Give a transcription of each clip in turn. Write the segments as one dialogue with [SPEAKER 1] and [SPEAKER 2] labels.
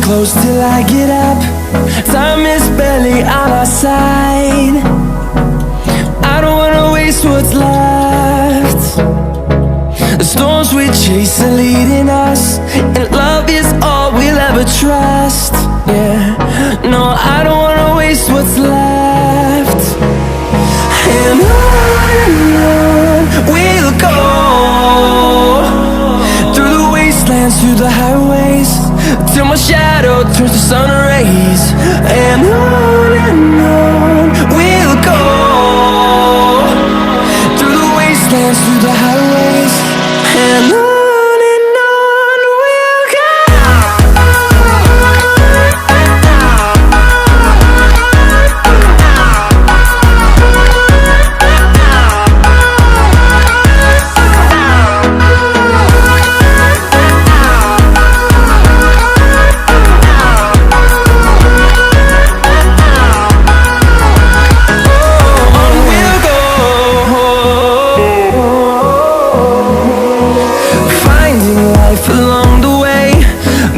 [SPEAKER 1] close till I get up. Time is barely on our side. I don't wanna waste what's left. The storms we chase are leading us, and love is all we'll ever trust. Yeah, no, I don't wanna waste what's left. And on we'll go, through the wastelands, through the highways, till my shadow turns to sun rays. And on we'll go, through the wastelands, through the highways, and on we'll go. Along the way,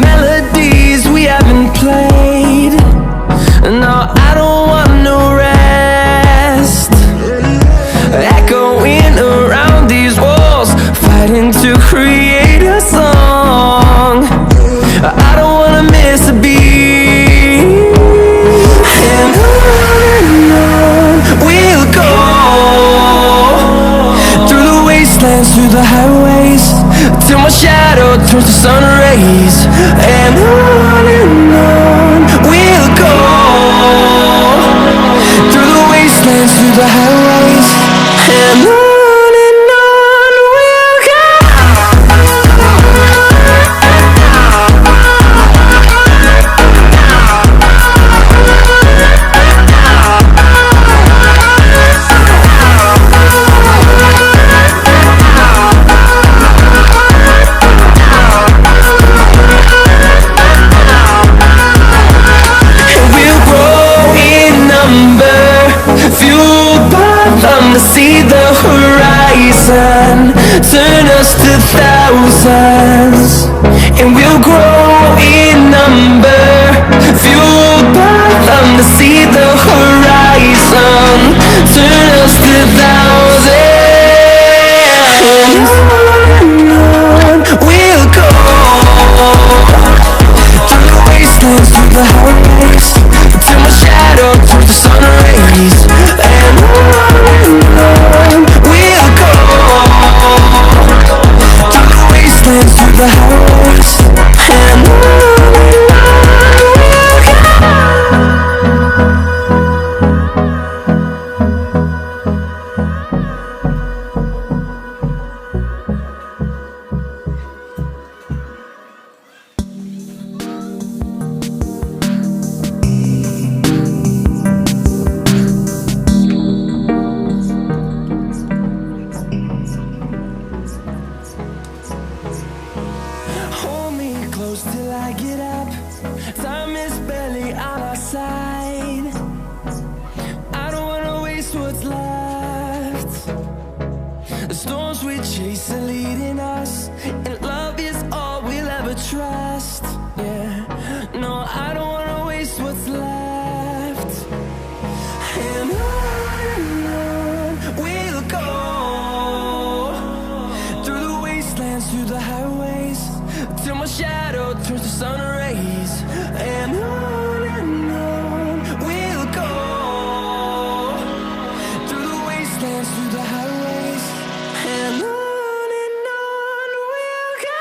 [SPEAKER 1] melodies we haven't played. No, I don't want no rest. Echoing around these walls, fighting to create a song. I don't wanna miss a beat. And on we'll go, through the wastelands, through the highways, till my shadow turns to sun rays. And on we'll go, through the wastelands, through the highways, and on we'll go. To see the horizon, turn us to thousands, and we'll grow in number, fueled by them. To see the horizon, turn us to thousands, and on we'll go, through the wastelands, through the highways, till my shadow turns to sun rays. And on we'll go, through the wastelands, through the highways, and on we'll go. Hold me close till I get up. Time is barely on our side. I don't wanna waste what's left. The storms we chase are leading us, and love is all we'll ever trust. Yeah, no, I don't wanna waste what's left. And on we'll go, through the wastelands, through the highways, till my shadow turns to sun rays. And on we'll go, through the wastelands, through the highways, and on we'll go.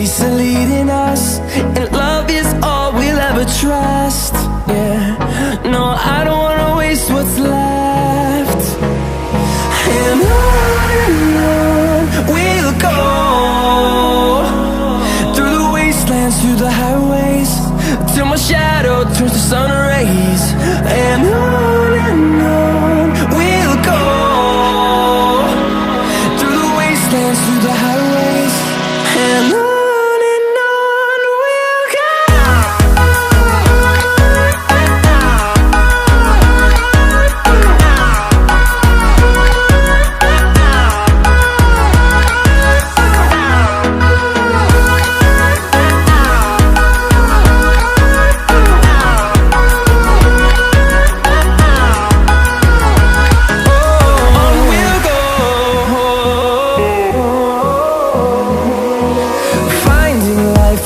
[SPEAKER 1] peace are leading us, and love is all we'll ever trust. Yeah, no, I don't wanna waste what's left. And on we'll go, through the wastelands, through the highways, till my shadow turns to sun rays. And on we'll go, through the wastelands, through the highways, and on we'll go.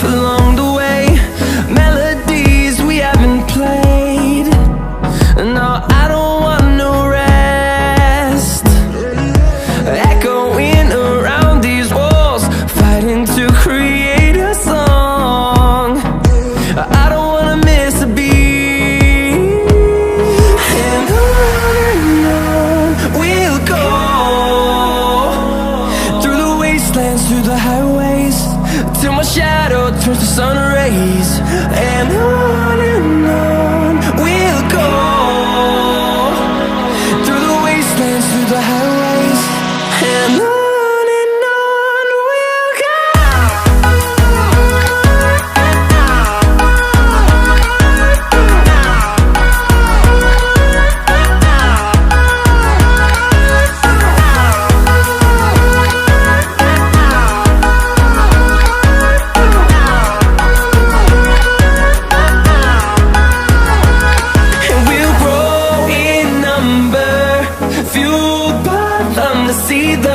[SPEAKER 1] Along the way, melodies we haven't played. No, I don't want no rest. Echoing around these walls, fighting to create a song. I don't wanna miss a beat. And on we'll go, through the wastelands, through the highways, till my shadow turns to sun rays. And on we'll go, through the wastelands, through the highways, and on we'll go. Fueled by them to see the